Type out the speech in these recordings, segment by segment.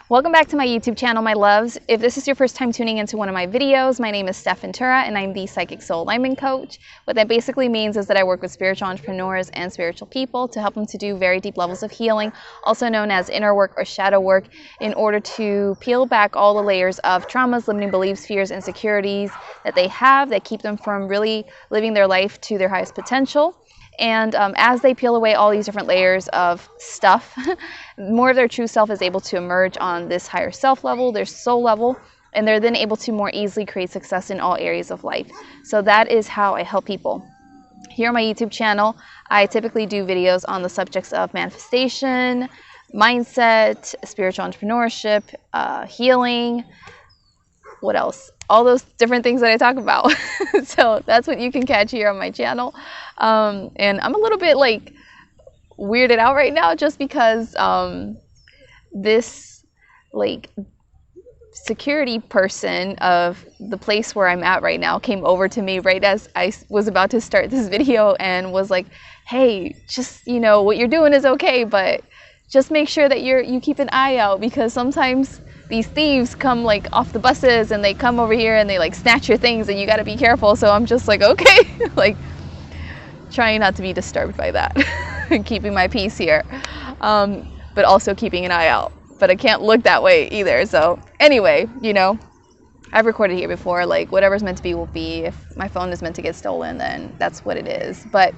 Welcome back to my YouTube channel, my loves. If this is your first time tuning into one of my videos, my name is Stef and I'm the Psychic Soul Alignment Coach. What that basically means is that I work with spiritual entrepreneurs and spiritual people to help them to do very deep levels of healing, also known as inner work or shadow work, in order to peel back all the layers of traumas, limiting beliefs, fears, insecurities that they have that keep them from really living their life to their highest potential. And as they peel away all these different layers of stuff, more of their true self is able to emerge on this higher self level, their soul level, and they're then able to more easily create success in all areas of life. So that is how I help people. Here on my YouTube channel, I typically do videos on the subjects of manifestation, mindset, spiritual entrepreneurship, healing, what else? All those different things that I talk about. So that's what you can catch here on my channel. And I'm a little bit like weirded out right now just because this like security person of the place where I'm at right now came over to me right as I was about to start this video and was like, hey, just, you know, what you're doing is okay, but just make sure that you keep an eye out, because sometimes these thieves come like off the buses and they come over here and they like snatch your things and you got to be careful. So I'm just like, okay, like trying not to be disturbed by that and keeping my peace here, but also keeping an eye out. But I can't look that way either. So anyway, you know, I've recorded here before, like whatever's meant to be will be. If my phone is meant to get stolen, then that's what it is. But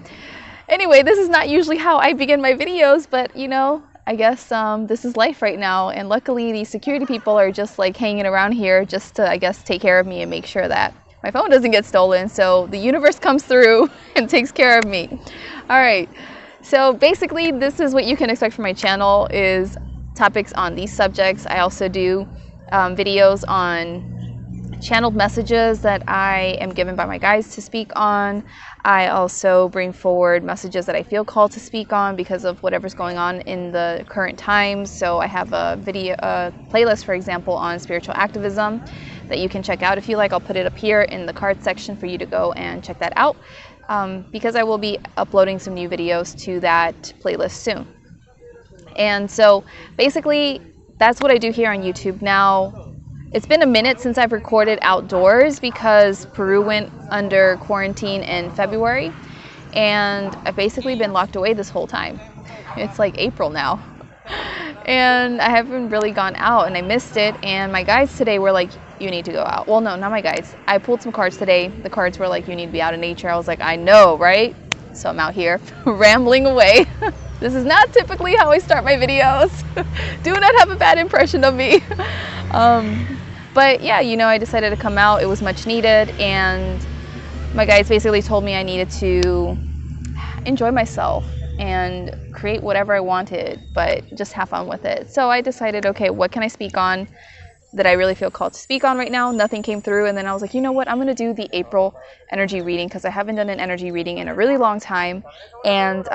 anyway, this is not usually how I begin my videos, but you know, I guess this is life right now, and luckily these security people are just like hanging around here just to, I guess, take care of me and make sure that my phone doesn't get stolen. So the universe comes through and takes care of me. All right, so basically this is what you can expect from my channel, is topics on these subjects. I also do videos on channeled messages that I am given by my guides to speak on. I also bring forward messages that I feel called to speak on because of whatever's going on in the current times. So I have a video playlist, for example, on spiritual activism that you can check out if you like. I'll put it up here in the card section for you to go and check that out, because I will be uploading some new videos to that playlist soon. And so basically that's what I do here on YouTube now. It's been a minute since I've recorded outdoors because Peru went under quarantine in February, and I've basically been locked away this whole time. It's like April now, and I haven't really gone out, and I missed it. And my guides today were like, you need to go out. Well, no, not my guides. I pulled some cards today. The cards were like, you need to be out in nature. I was like, I know, right? So I'm out here rambling away. This is not typically how I start my videos. Do not have a bad impression of me. But yeah, you know, I decided to come out. It was much needed, and my guides basically told me I needed to enjoy myself and create whatever I wanted, but just have fun with it. So I decided, okay, what can I speak on that I really feel called to speak on right now? Nothing came through, and then I was like, you know what, I'm going to do the April energy reading because I haven't done an energy reading in a really long time. And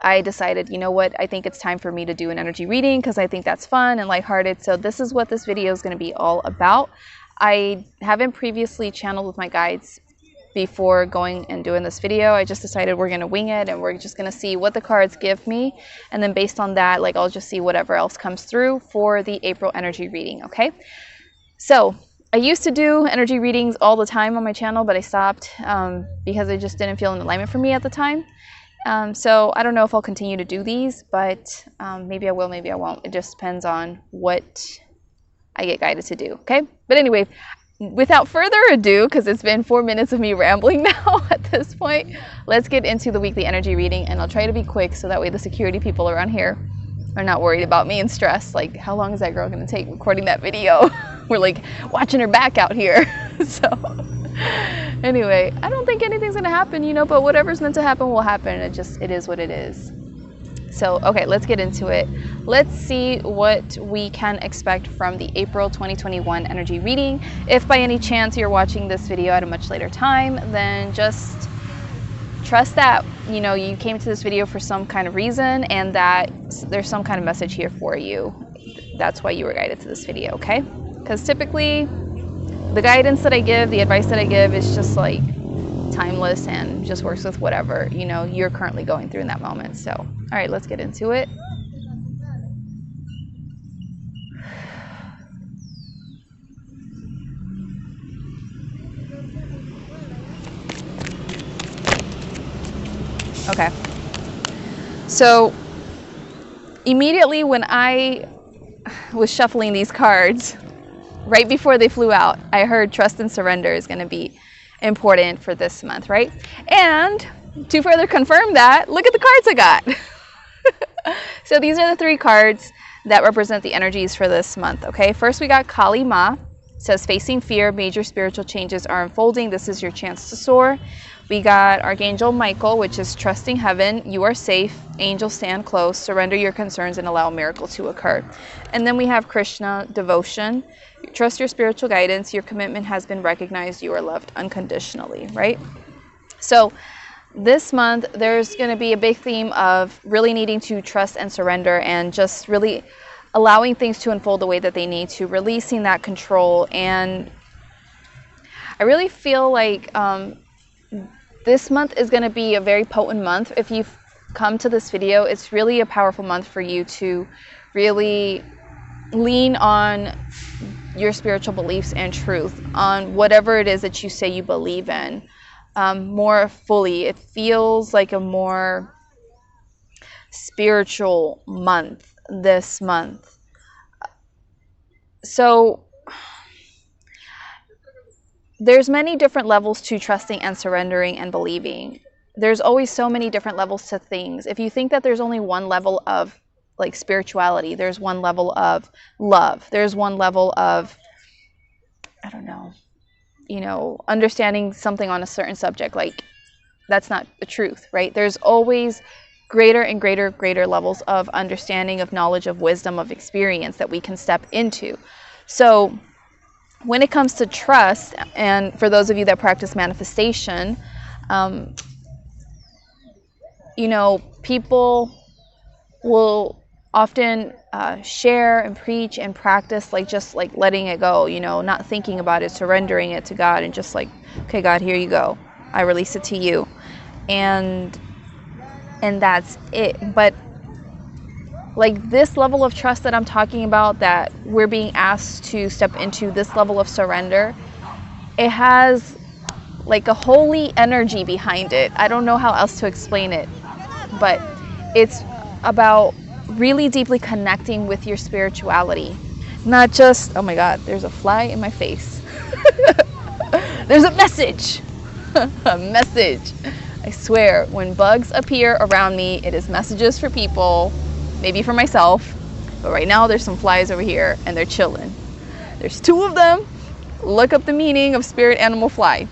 I decided, you know what, I think it's time for me to do an energy reading because I think that's fun and lighthearted. So this is what this video is going to be all about. I haven't previously channeled with my guides before going and doing this video. I just decided we're going to wing it and we're just going to see what the cards give me. And then based on that, like, I'll just see whatever else comes through for the April energy reading, okay? So I used to do energy readings all the time on my channel, but I stopped because it just didn't feel in alignment for me at the time. So I don't know if I'll continue to do these, but maybe I will, maybe I won't. It just depends on what I get guided to do, okay? But anyway, without further ado, because it's been 4 minutes of me rambling now at this point, let's get into the weekly energy reading, and I'll try to be quick so that way the security people around here are not worried about me and stressed. Like, how long is that girl going to take recording that video? We're like watching her back out here. So anyway, I don't think anything's going to happen, you know, but whatever's meant to happen will happen. It is what it is. So, okay, let's get into it. Let's see what we can expect from the April 2021 energy reading. If by any chance you're watching this video at a much later time, then just trust that, you know, you came to this video for some kind of reason and that there's some kind of message here for you. That's why you were guided to this video, okay? Because typically the guidance that I give, the advice that I give is just like timeless and just works with whatever, you know, you're currently going through in that moment. So, all right, let's get into it. Okay. So immediately when I was shuffling these cards, right before they flew out, I heard trust and surrender is going to be important for this month, right? And to further confirm that, look at the cards I got. So these are the 3 cards that represent the energies for this month, okay? First, we got Kali Ma. It says, facing fear, major spiritual changes are unfolding. This is your chance to soar. We got Archangel Michael, which is trusting heaven. You are safe. Angels, stand close. Surrender your concerns and allow a miracle to occur. And then we have Krishna, devotion. Trust your spiritual guidance. Your commitment has been recognized. You are loved unconditionally, right? So this month, there's going to be a big theme of really needing to trust and surrender and just really allowing things to unfold the way that they need to, releasing that control. And I really feel like this month is going to be a very potent month. If you've come to this video, it's really a powerful month for you to really lean on your spiritual beliefs and truth, on whatever it is that you say you believe in, more fully. It feels like a more spiritual month this month. So there's many different levels to trusting and surrendering and believing. There's always so many different levels to things. If you think that there's only one level of like spirituality, there's one level of love, there's one level of, I don't know, understanding something on a certain subject, like that's not the truth, right? There's always greater and greater levels of understanding, of knowledge, of wisdom, of experience that we can step into. So when it comes to trust, and for those of you that practice manifestation, people will often share and preach and practice just letting it go, not thinking about it, surrendering it to God, and just like, okay, God, here you go. I release it to you. And that's it. But like this level of trust that I'm talking about, that we're being asked to step into, this level of surrender, it has like a holy energy behind it. I don't know how else to explain it, but it's about really deeply connecting with your spirituality. Not just, oh my God, there's a fly in my face. There's a message. A message. I swear, when bugs appear around me, it is messages for people, maybe for myself, but right now there's some flies over here and they're chilling. There's 2 of them. Look up the meaning of spirit animal fly.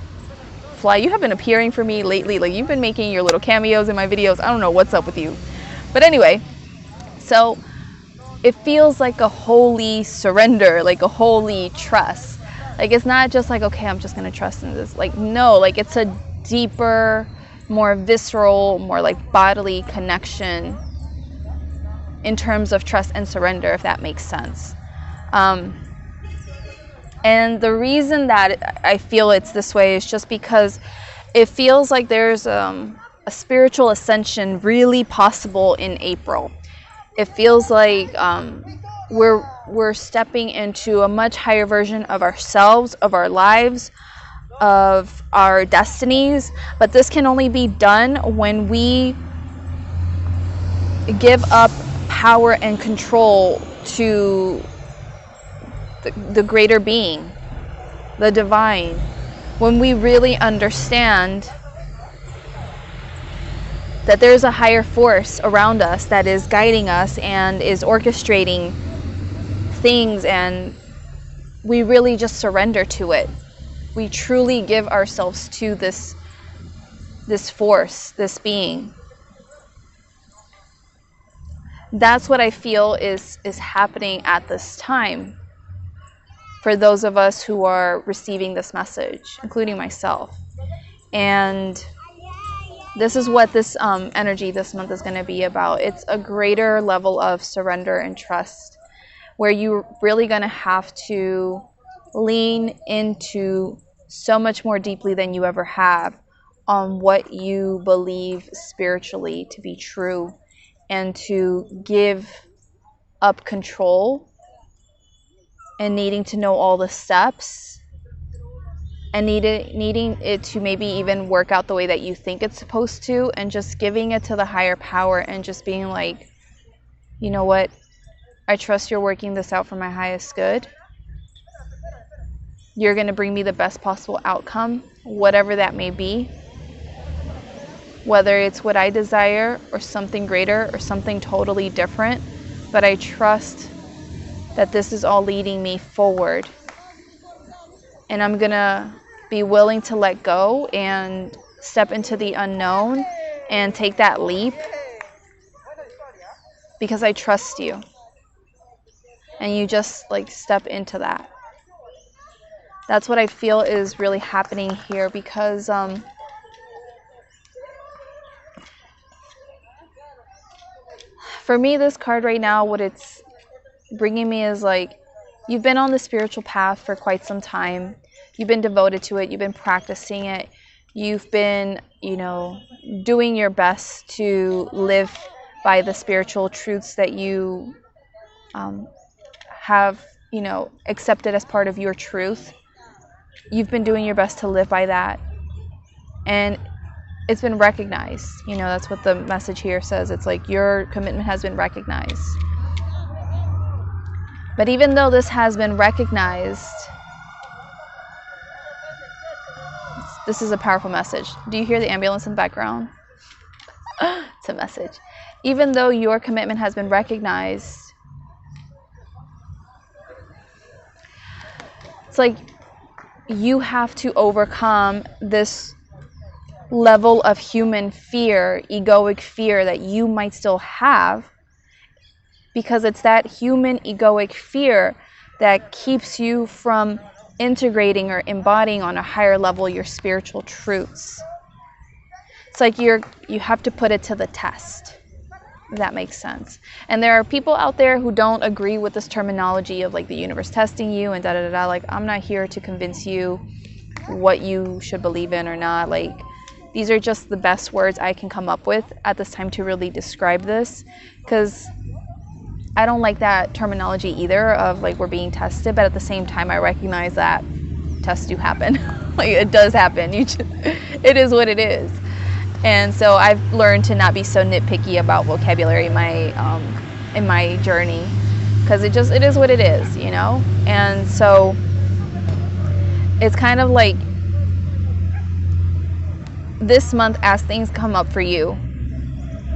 Fly, you have been appearing for me lately. Like, you've been making your little cameos in my videos. I don't know what's up with you. But anyway, so it feels like a holy surrender, like a holy trust. Like, it's not just like, okay, I'm just going to trust in this. Like, no, like it's a deeper, more visceral, more like bodily connection in terms of trust and surrender, if that makes sense. And the reason that I feel it's this way is just because it feels like there's a spiritual ascension really possible in April. It feels like we're stepping into a much higher version of ourselves, of our lives, of our destinies. But this can only be done when we give up power and control to the greater being, the divine. When we really understand that there's a higher force around us that is guiding us and is orchestrating things, and we really just surrender to it. We truly give ourselves to this force, this being. That's what I feel is happening at this time for those of us who are receiving this message, including myself. And this is what this energy this month is going to be about. It's a greater level of surrender and trust, where you're really going to have to lean into so much more deeply than you ever have on what you believe spiritually to be true, and to give up control and needing to know all the steps and needing it to maybe even work out the way that you think it's supposed to, and just giving it to the higher power and just being like, you know what, I trust you're working this out for my highest good. You're going to bring me the best possible outcome, whatever that may be, whether it's what I desire or something greater or something totally different. But I trust that this is all leading me forward, and I'm going to be willing to let go and step into the unknown and take that leap because I trust you. And you just like step into that. That's what I feel is really happening here, because for me, this card right now, what it's bringing me is like, you've been on the spiritual path for quite some time. You've been devoted to it. You've been practicing it. You've been, doing your best to live by the spiritual truths that you have, accepted as part of your truth. You've been doing your best to live by that. And it's been recognized. That's what the message here says. It's like your commitment has been recognized. But even though this has been recognized, this is a powerful message. Do you hear the ambulance in the background? It's a message. Even though your commitment has been recognized, it's like you have to overcome this level of human fear, egoic fear that you might still have, because it's that human egoic fear that keeps you from integrating or embodying on a higher level your spiritual truths. It's like you have to put it to the test, if that makes sense. And there are people out there who don't agree with this terminology of like the universe testing you and da-da-da-da. Like, I'm not here to convince you what you should believe in or not. Like, these are just the best words I can come up with at this time to really describe this, because I don't like that terminology either of like we're being tested, but at the same time I recognize that tests do happen. Like, it does happen. It is what it is. And so I've learned to not be so nitpicky about vocabulary in my journey, because it is what it is, And so it's kind of like this month, as things come up for you,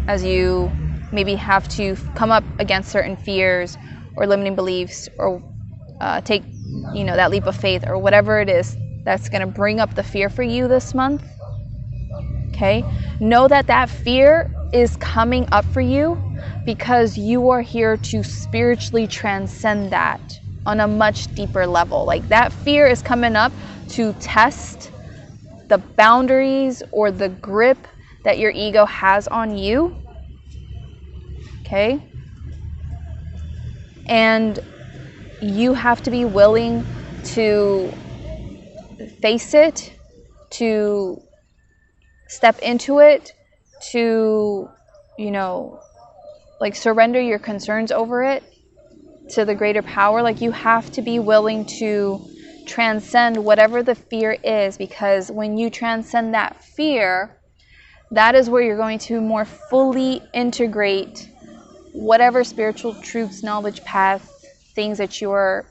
as you maybe have to come up against certain fears or limiting beliefs, or take that leap of faith, or whatever it is that's going to bring up the fear for you this month. Okay, know that fear is coming up for you because you are here to spiritually transcend that on a much deeper level. Like, that fear is coming up to test the boundaries or the grip that your ego has on you. Okay? And you have to be willing to face it, to step into it, to, surrender your concerns over it to the greater power. Like, you have to be willing to transcend whatever the fear is, because when you transcend that fear, that is where you're going to more fully integrate whatever spiritual truths, knowledge, path, things that you're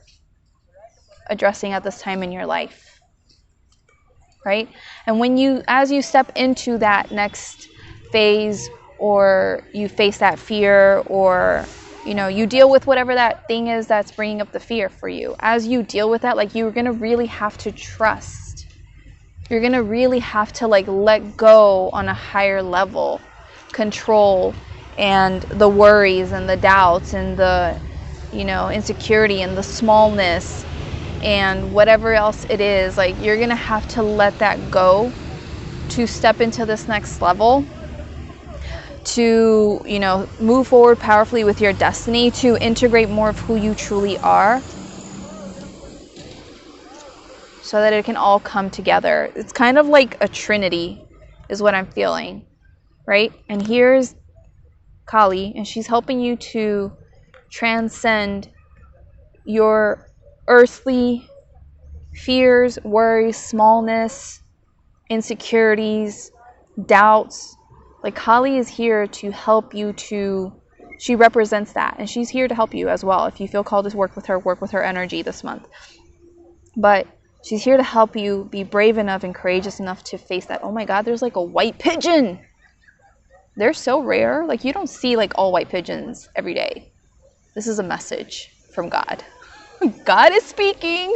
addressing at this time in your life. Right? And as you step into that next phase, or you face that fear, or you deal with whatever that thing is that's bringing up the fear for you, as you deal with that, like, you're going to really have to trust. You're going to really have to let go on a higher level, control, and the worries and the doubts and the insecurity and the smallness and whatever else it is. Like, you're going to have to let that go to step into this next level, to, move forward powerfully with your destiny, to integrate more of who you truly are, so that it can all come together. It's kind of like a trinity is what I'm feeling, right? And here's Kali, and she's helping you to transcend your earthly fears, worries, smallness, insecurities, doubts. Like Kali is here to help you she represents that, and she's here to help you as well. If you feel called to work with her energy this month. But she's here to help you be brave enough and courageous enough to face that. Oh my God, there's like a white pigeon. They're so rare. Like you don't see like all white pigeons every day. This is a message from God. God is speaking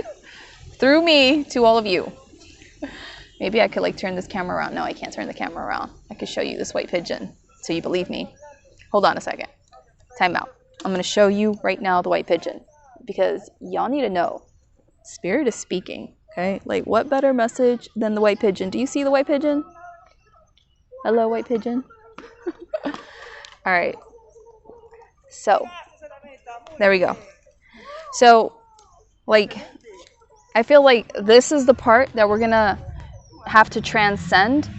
through me to all of you. Maybe I could like turn this camera around. No, I can't turn the camera around. I could show you this white pigeon so you believe me. Hold on a second. Time out. I'm going to show you right now the white pigeon because y'all need to know. Spirit is speaking. Okay? Like what better message than the white pigeon? Do you see the white pigeon? Hello, white pigeon. All right. So, there we go. So, like, I feel like this is the part that we're going to have to transcend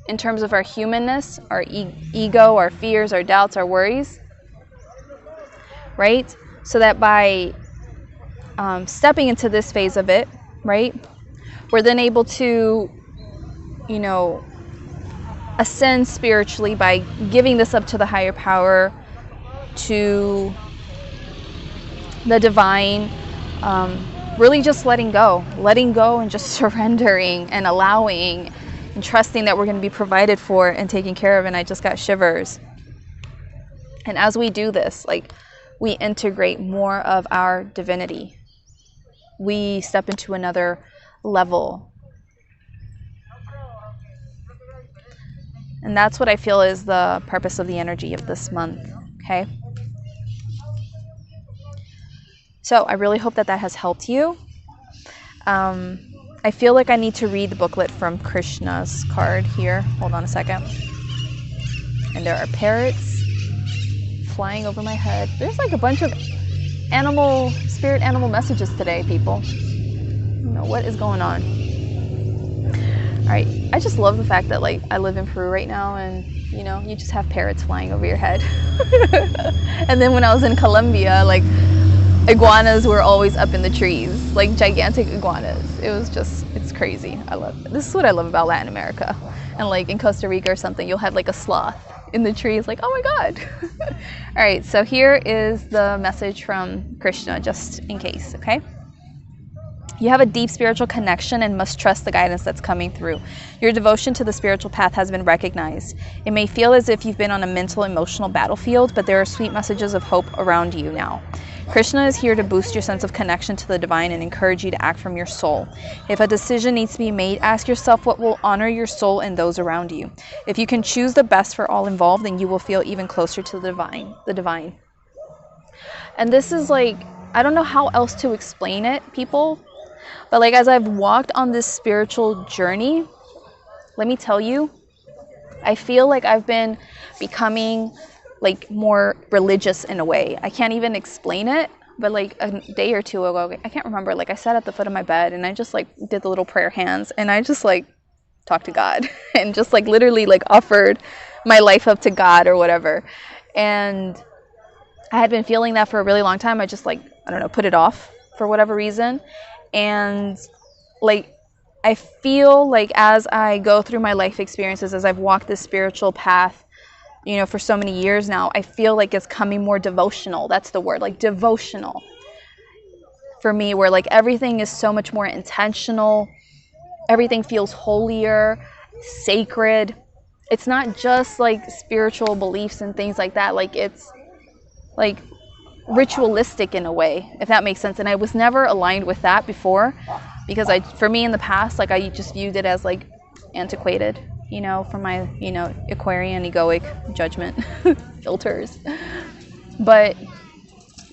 in terms of our humanness, our ego, our fears, our doubts, our worries, right? So that by stepping into this phase of it, right, we're then able to, you know, ascend spiritually by giving this up to the higher power, to the divine, really just letting go and just surrendering and allowing and trusting that we're going to be provided for and taken care of. And I just got shivers. And as we do this, like we integrate more of our divinity. We step into another level. And that's what I feel is the purpose of the energy of this month. Okay? So I really hope that has helped you. I feel like I need to read the booklet from Krishna's card here. Hold on a second. And there are parrots flying over my head. There's like a bunch of spirit animal messages today, people. I don't know what is going on. All right. I just love the fact that like I live in Peru right now and you know, you just have parrots flying over your head. And then when I was in Colombia, like iguanas were always up in the trees, like gigantic iguanas. It was just, it's crazy. This is what I love about Latin America. And like in Costa Rica or something, you'll have like a sloth in the trees, like, oh my God. All right, so here is the message from Krishna, just in case, okay? You have a deep spiritual connection and must trust the guidance that's coming through. Your devotion to the spiritual path has been recognized. It may feel as if you've been on a mental, emotional battlefield, but there are sweet messages of hope around you now. Krishna is here to boost your sense of connection to the divine and encourage you to act from your soul. If a decision needs to be made, ask yourself what will honor your soul and those around you. If you can choose the best for all involved, then you will feel even closer to the divine. And this is like, I don't know how else to explain it, people, but like as I've walked on this spiritual journey, let me tell you, I feel like I've been becoming like more religious in a way. I can't even explain it, but like a day or two ago, I can't remember, like I sat at the foot of my bed and I just like did the little prayer hands and I just like talked to God and just like literally like offered my life up to God or whatever. And I had been feeling that for a really long time. I just like, I don't know, put it off for whatever reason. And like, I feel like as I go through my life experiences, as I've walked this spiritual path, you know, for so many years now, I feel like it's coming more devotional. That's the word, like devotional for me, where like everything is so much more intentional. Everything feels holier, sacred. It's not just like spiritual beliefs and things like that. Like it's like ritualistic in a way, if that makes sense. And I was never aligned with that before because for me in the past, like I just viewed it as like antiquated, you know, from my, you know, Aquarian egoic judgment filters. But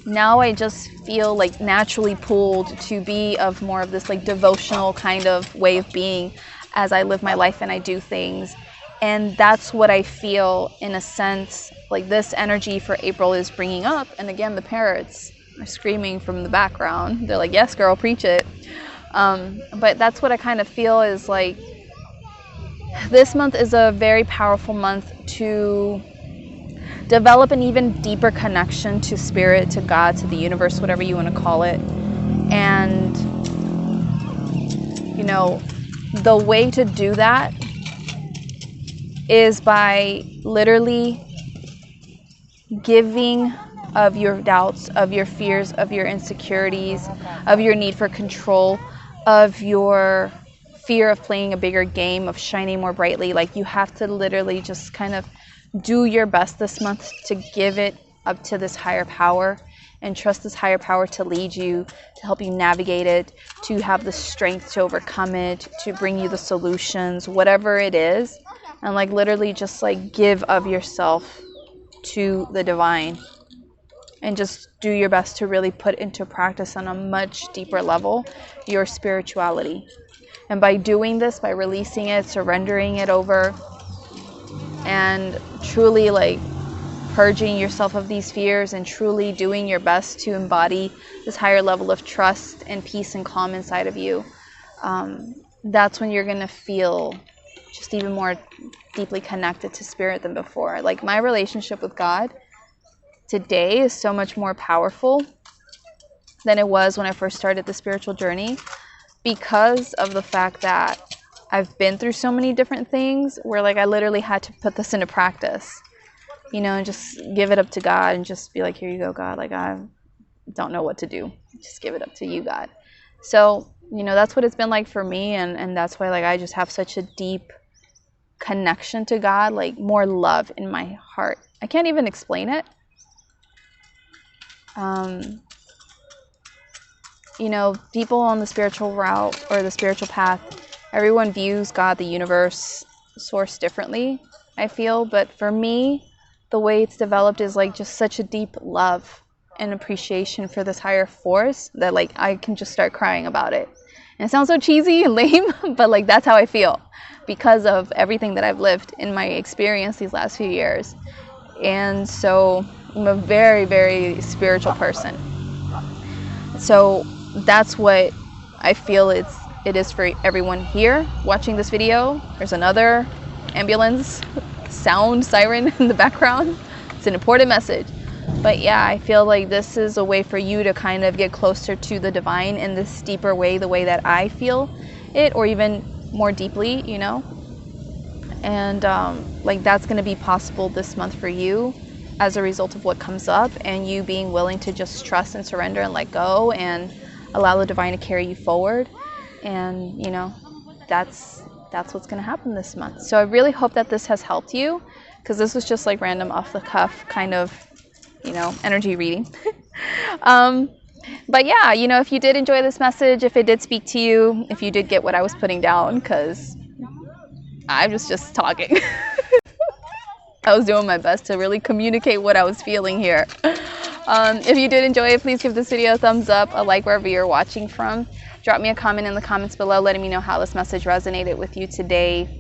now I just feel like naturally pulled to be of more of this like devotional kind of way of being as I live my life and I do things. And that's what I feel in a sense, like this energy for April is bringing up. And again, the parrots are screaming from the background. They're like, yes, girl, preach it. But that's what I kind of feel is like, this month is a very powerful month to develop an even deeper connection to spirit, to God, to the universe, whatever you want to call it. And You know, the way to do that is by literally giving of your doubts, of your fears, of your insecurities, of your need for control, of your fear of playing a bigger game, of shining more brightly. Like, you have to literally just kind of do your best this month to give it up to this higher power and trust this higher power to lead you, to help you navigate it, to have the strength to overcome it, to bring you the solutions, whatever it is. And like literally just like give of yourself to the divine and just do your best to really put into practice on a much deeper level your spirituality. And by doing this, by releasing it, surrendering it over, and truly like purging yourself of these fears and truly doing your best to embody this higher level of trust and peace and calm inside of you, that's when you're going to feel just even more deeply connected to spirit than before. Like, my relationship with God today is so much more powerful than it was when I first started the spiritual journey, because of the fact that I've been through so many different things where like I literally had to put this into practice, you know, and just give it up to God and just be like, here you go, God. Like, I don't know what to do. Just give it up to you, God. So, you know, that's what it's been like for me. And that's why like I just have such a deep connection to God, like more love in my heart. I can't even explain it. You know, people on the spiritual route or the spiritual path, everyone views God, the universe, source differently, I feel. But for me, the way it's developed is like just such a deep love and appreciation for this higher force that like I can just start crying about it. And it sounds so cheesy and lame, but like that's how I feel because of everything that I've lived in my experience these last few years. And so I'm a very, very spiritual person. So that's what I feel it is for everyone here watching this video. There's another ambulance sound siren in the background. It's an important message. But yeah, I feel like this is a way for you to kind of get closer to the divine in this deeper way, the way that I feel it, or even more deeply, you know. And like that's going to be possible this month for you as a result of what comes up, and you being willing to just trust and surrender and let go and allow the divine to carry you forward. And you know, that's what's going to happen this month. So I really hope that this has helped you, because this was just like random off the cuff kind of, you know, energy reading. But yeah, you know, if you did enjoy this message, if it did speak to you, if you did get what I was putting down, because I was just talking. I was doing my best to really communicate what I was feeling here. If you did enjoy it, please give this video a thumbs up, a like wherever you're watching from. Drop me a comment in the comments below letting me know how this message resonated with you today,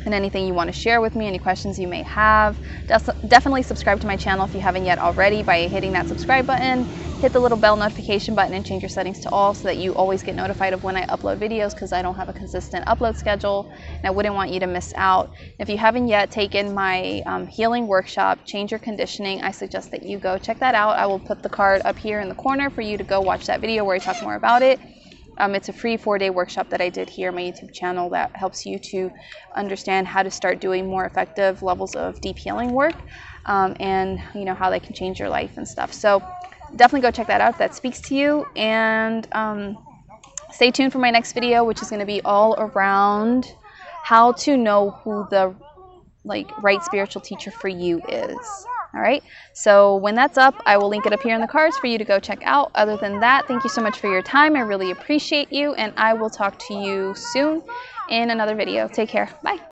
and anything you want to share with me, any questions you may have. Definitely subscribe to my channel if you haven't yet already by hitting that subscribe button. Hit the little bell notification button and change your settings to all so that you always get notified of when I upload videos, because I don't have a consistent upload schedule and I wouldn't want you to miss out. If you haven't yet taken my healing workshop, Change Your Conditioning, I suggest that you go check that out. I will put the card up here in the corner for you to go watch that video where I talk more about it. It's a free 4-day workshop that I did here on my YouTube channel that helps you to understand how to start doing more effective levels of deep healing work, and you know how they can change your life and stuff. So definitely go check that out if that speaks to you, and stay tuned for my next video, which is going to be all around how to know who the right spiritual teacher for you is. All right, so when that's up, I will link it up here in the cards for you to go check out. Other than that, thank you so much for your time. I really appreciate you, and I will talk to you soon in another video. Take care. Bye.